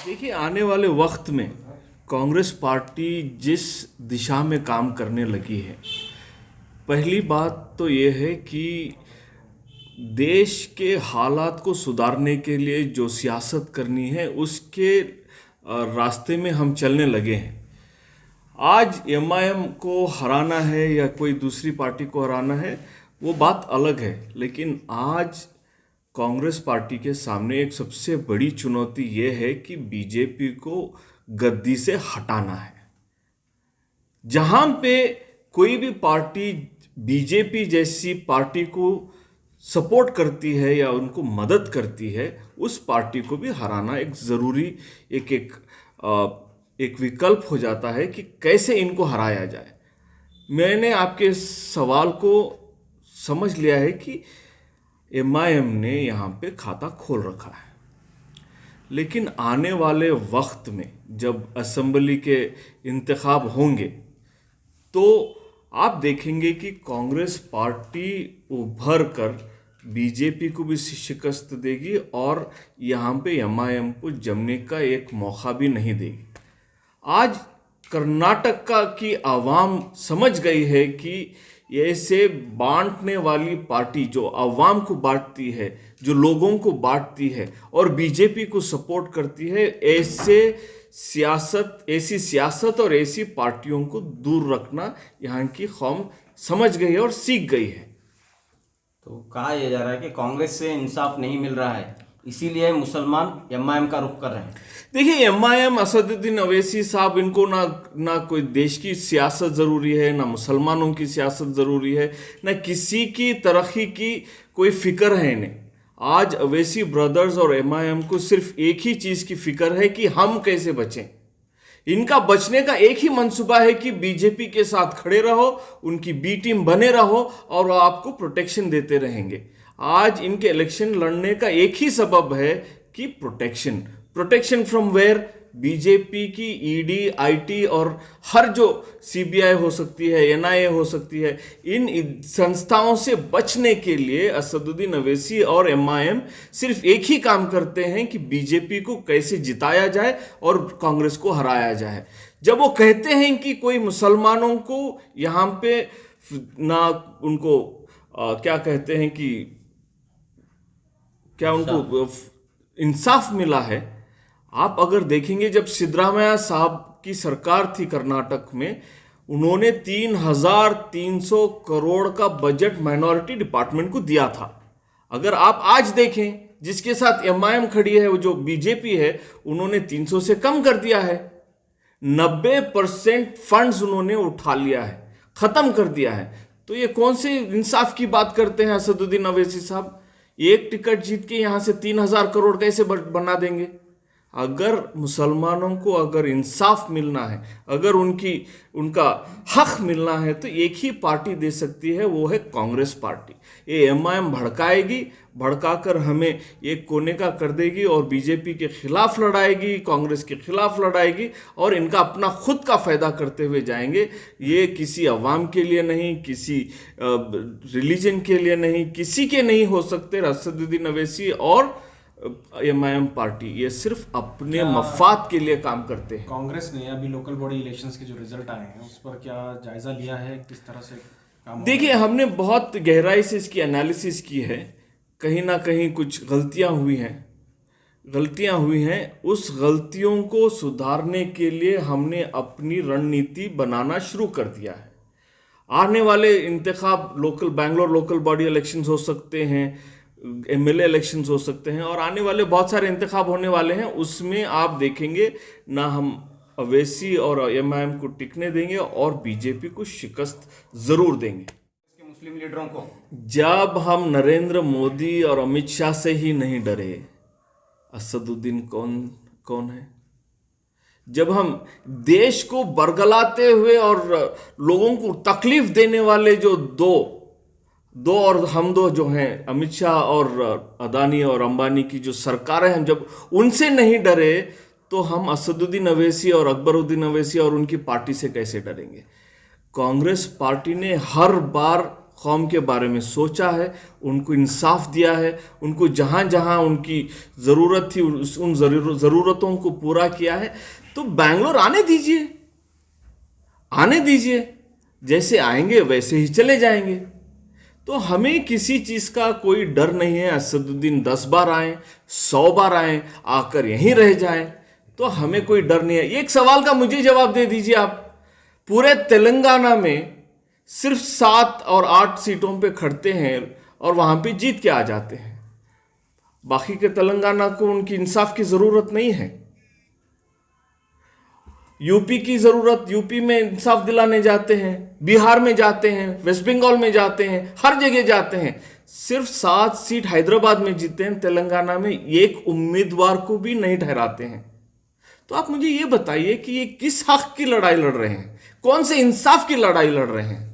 देखिए, आने वाले वक्त में कांग्रेस पार्टी जिस दिशा में काम करने लगी है, पहली बात तो ये है कि देश के हालात को सुधारने के लिए जो सियासत करनी है उसके रास्ते में हम चलने लगे हैं। आज एमआईएम को हराना है या कोई दूसरी पार्टी को हराना है वो बात अलग है, लेकिन आज कांग्रेस पार्टी के सामने एक सबसे बड़ी चुनौती ये है कि बीजेपी को गद्दी से हटाना है। जहां पे कोई भी पार्टी बीजेपी जैसी पार्टी को सपोर्ट करती है या उनको मदद करती है, उस पार्टी को भी हराना एक ज़रूरी एक एक एक विकल्प हो जाता है कि कैसे इनको हराया जाए। मैंने आपके सवाल को समझ लिया है कि एमआईएम ने यहाँ पे खाता खोल रखा है, लेकिन आने वाले वक्त में जब असेंबली के इंतखाब होंगे तो आप देखेंगे कि कांग्रेस पार्टी उभर कर बीजेपी को भी शिकस्त देगी और यहाँ पे एमआईएम को जमने का एक मौका भी नहीं देगी। आज कर्नाटक की आवाम समझ गई है कि ऐसे बांटने वाली पार्टी जो आवाम को बांटती है, जो लोगों को बांटती है और बीजेपी को सपोर्ट करती है, ऐसी सियासत और ऐसी पार्टियों को दूर रखना यहाँ की कौम समझ गई है और सीख गई है। तो कहा यह जा रहा है कि कांग्रेस से इंसाफ नहीं मिल रहा है, इसीलिए मुसलमान एमआईएम का रुख कर रहे हैं। देखिए, एमआईएम असदुद्दीन अवैसी साहब, इनको ना कोई देश की सियासत ज़रूरी है, ना मुसलमानों की सियासत ज़रूरी है, ना किसी की तरक्की की कोई फिक्र है इन्हें। आज अवैसी ब्रदर्स और एमआईएम को सिर्फ एक ही चीज़ की फिक्र है कि हम कैसे बचें। इनका बचने का एक ही मंसूबा है कि बीजेपी के साथ खड़े रहो, उनकी बी टीम बने रहो और वो आपको प्रोटेक्शन देते रहेंगे। आज इनके इलेक्शन लड़ने का एक ही सबब है कि प्रोटेक्शन फ्रॉम वेयर? बीजेपी की ईडी, आईटी और हर जो सीबीआई हो सकती है, एनआईए हो सकती है, इन संस्थाओं से बचने के लिए असदुद्दीन अवैसी और एमआईएम सिर्फ एक ही काम करते हैं कि बीजेपी को कैसे जिताया जाए और कांग्रेस को हराया जाए। जब वो कहते हैं कि कोई मुसलमानों को यहाँ पे ना उनको क्या कहते हैं कि क्या उनको इंसाफ मिला है, आप अगर देखेंगे जब सिद्धरामैया साहब की सरकार थी कर्नाटक में, उन्होंने 3,300 करोड़ का बजट माइनॉरिटी डिपार्टमेंट को दिया था। अगर आप आज देखें जिसके साथ एमआईएम खड़ी है, वो जो बीजेपी है, उन्होंने 300 से कम कर दिया है। 90% फंड्स उन्होंने उठा लिया है, खत्म कर दिया है। तो ये कौन से इंसाफ की बात करते हैं असदुद्दीन अवैसी साहब? एक टिकट जीत के यहां से 3,000 करोड़ कैसे बना देंगे? अगर मुसलमानों को अगर इंसाफ मिलना है, अगर उनका हक मिलना है, तो एक ही पार्टी दे सकती है, वो है कांग्रेस पार्टी। ये एमआईएम भड़काकर हमें एक कोने का कर देगी और बीजेपी के खिलाफ लड़ाएगी, कांग्रेस के खिलाफ लड़ाएगी और इनका अपना खुद का फायदा करते हुए जाएंगे। ये किसी अवाम के लिए नहीं, किसी रिलीजन के लिए नहीं, किसी के नहीं हो सकते। असदुद्दीन अवैसी और एमआईएम पार्टी ये सिर्फ अपने मफाद के लिए काम करते हैं। कांग्रेस ने अभी लोकल बॉडी इलेक्शंस के जो रिजल्ट आए हैं उस पर क्या जायजा लिया है, किस तरह से काम? देखिए, हमने बहुत गहराई से इसकी एनालिसिस की है। कहीं ना कहीं कुछ गलतियां हुई हैं। उस गलतियों को सुधारने के लिए हमने अपनी रणनीति बनाना शुरू कर दिया है। आने वाले इंतखाब बैंगलोर लोकल बॉडी इलेक्शंस हो सकते हैं, एमएलए इलेक्शंस हो सकते हैं और आने वाले बहुत सारे इंतखाब होने वाले हैं। उसमें आप देखेंगे ना हम अवैसी और एमआईएम को टिकने देंगे और बीजेपी को शिकस्त जरूर देंगे। मुस्लिम लीडरों को जब हम नरेंद्र मोदी और अमित शाह से ही नहीं डरे, असदुद्दीन कौन है? जब हम देश को बरगलाते हुए और लोगों को तकलीफ देने वाले जो दो जो हैं, अमित शाह और अदानी और अंबानी की जो सरकारें हैं, जब उनसे नहीं डरे तो हम असदुद्दीन अवैसी और अकबरुद्दीन अवैसी और उनकी पार्टी से कैसे डरेंगे? कांग्रेस पार्टी ने हर बार कौम के बारे में सोचा है, उनको इंसाफ दिया है, उनको जहाँ जहाँ उनकी ज़रूरत थी उन ज़रूरतों को पूरा किया है। तो बेंगलोर आने दीजिए, आने दीजिए, जैसे आएंगे वैसे ही चले जाएंगे। तो हमें किसी चीज़ का कोई डर नहीं है। असदुद्दीन 10 बार आए, 100 बार आए, आकर यहीं रह जाएं, तो हमें कोई डर नहीं है। एक सवाल का मुझे जवाब दे दीजिए आप, पूरे तेलंगाना में सिर्फ 7 और 8 सीटों पे खड़ते हैं और वहां पे जीत के आ जाते हैं। बाकी के तेलंगाना को उनकी इंसाफ की ज़रूरत नहीं है। यूपी की ज़रूरत, यूपी में इंसाफ दिलाने जाते हैं, बिहार में जाते हैं, वेस्ट बंगाल में जाते हैं, हर जगह जाते हैं। सिर्फ 7 सीट हैदराबाद में जीते हैं, तेलंगाना में एक उम्मीदवार को भी नहीं ठहराते हैं। तो आप मुझे ये बताइए कि ये किस हक की लड़ाई लड़ रहे हैं, कौन से इंसाफ की लड़ाई लड़ रहे हैं?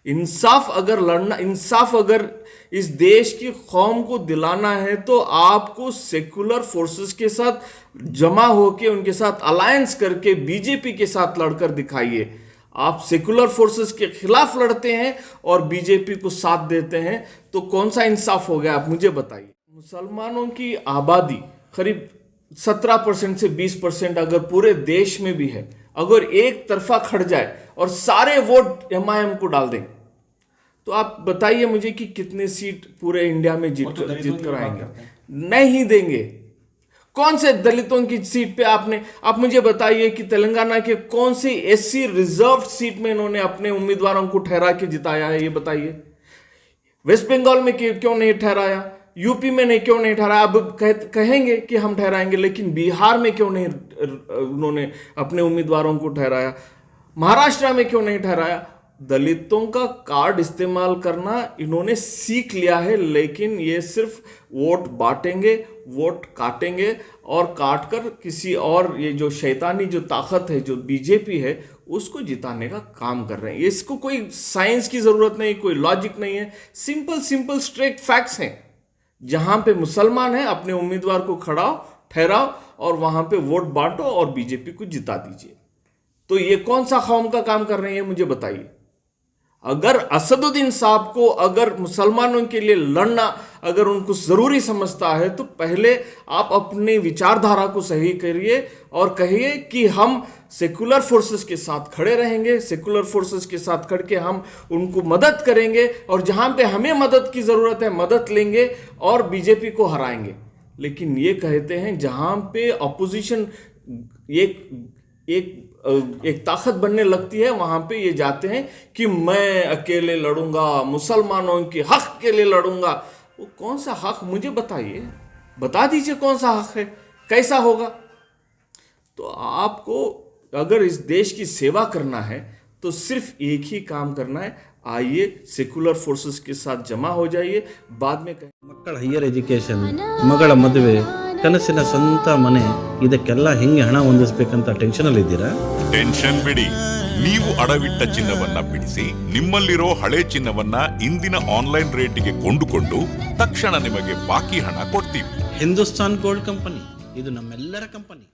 इंसाफ अगर लड़ना, इंसाफ अगर इस देश की कौम को दिलाना है तो आपको सेकुलर फोर्सेस के साथ जमा होकर, उनके साथ अलायंस करके बीजेपी के साथ लड़कर दिखाइए। आप सेकुलर फोर्सेस के खिलाफ लड़ते हैं और बीजेपी को साथ देते हैं, तो कौन सा इंसाफ हो गया? आप मुझे बताइए। मुसलमानों की आबादी करीब 17% से 20% अगर पूरे देश में भी है, अगर एक तरफा खड़ जाए और सारे वोट एमआईएम को डाल दें, तो आप बताइए मुझे कि कितने सीट पूरे इंडिया में जीत कर आएंगे? नहीं देंगे। कौन से दलितों की सीट पे आप मुझे बताइए कि तेलंगाना के कौन सी एससी रिजर्व सीट में इन्होंने अपने उम्मीदवारों को ठहरा के जिताया है, ये बताइए। वेस्ट बंगाल में क्यों नहीं ठहराया, यूपी में नहीं, क्यों नहीं ठहराया? अब कहेंगे कि हम ठहराएंगे, लेकिन बिहार में क्यों नहीं उन्होंने अपने उम्मीदवारों को ठहराया? महाराष्ट्र में क्यों नहीं ठहराया? दलितों का कार्ड इस्तेमाल करना इन्होंने सीख लिया है, लेकिन ये सिर्फ वोट बांटेंगे, वोट काटेंगे और काट कर किसी और, ये जो शैतानी जो ताकत है जो बीजेपी है, उसको जिताने का काम कर रहे हैं। इसको कोई साइंस की जरूरत नहीं, कोई लॉजिक नहीं है, सिंपल स्ट्रेट फैक्ट्स हैं। जहां पे मुसलमान है अपने उम्मीदवार को ठहराओ और वहां पे वोट बांटो और बीजेपी को जिता दीजिए। तो ये कौन सा कौम का काम कर रहे हैं, मुझे बताइए। अगर असदुद्दीन साहब को अगर मुसलमानों के लिए लड़ना अगर उनको जरूरी समझता है, तो पहले आप अपनी विचारधारा को सही करिए और कहिए कि हम सेकुलर फोर्सेस के साथ खड़े रहेंगे, सेकुलर फोर्सेस के साथ खड़ के हम उनको मदद करेंगे और जहां पे हमें मदद की जरूरत है मदद लेंगे और बीजेपी को हराएंगे। लेकिन ये कहते हैं जहां पे अपोजिशन एक ताकत बनने लगती है, वहां पे ये जाते हैं कि मैं अकेले लड़ूंगा, मुसलमानों के हक के लिए लड़ूंगा। वो कौन सा हक, मुझे बताइए, बता दीजिए कौन सा हक है, कैसा होगा? तो आपको अगर इस देश की सेवा करना है तो सिर्फ एक ही काम करना है, आइए सेकुलर फोर्सेस के साथ जमा हो जाइए। बाद में ಮಕ್ಕಳ ಹೈಯರ್ ಎಜುಕೇಷನ್, ಮಗಳ ಮದುವೆ, ಕನಸಿನ ಸ್ವಂತ ಮನೆ, ಇದಕ್ಕೆಲ್ಲ ಹೆಂಗೆ ಹಣ ಹೊಂದಿಸಬೇಕಂತ ಟೆನ್ಷನ್ ಇದ್ದೀರಾ? ಟೆನ್ಷನ್ ಬಿಡಿ, ನೀವು ಅಡವಿಟ್ಟ ಚಿನ್ನವನ್ನ ಬಿಡಿಸಿ ನಿಮ್ಮಲ್ಲಿರೋ ಹಳೆ ಚಿನ್ನವನ್ನ ಇಂದಿನ ಆನ್ಲೈನ್ ರೇಟಿಗೆ ಕೊಂಡುಕೊಂಡು ತಕ್ಷಣ ನಿಮಗೆ ಬಾಕಿ ಹಣ ಕೊಡ್ತೀವಿ. ಹಿಂದೂಸ್ತಾನ್ ಗೋಲ್ಡ್ ಕಂಪನಿ, ಇದು ನಮ್ಮೆಲ್ಲರ ಕಂಪನಿ.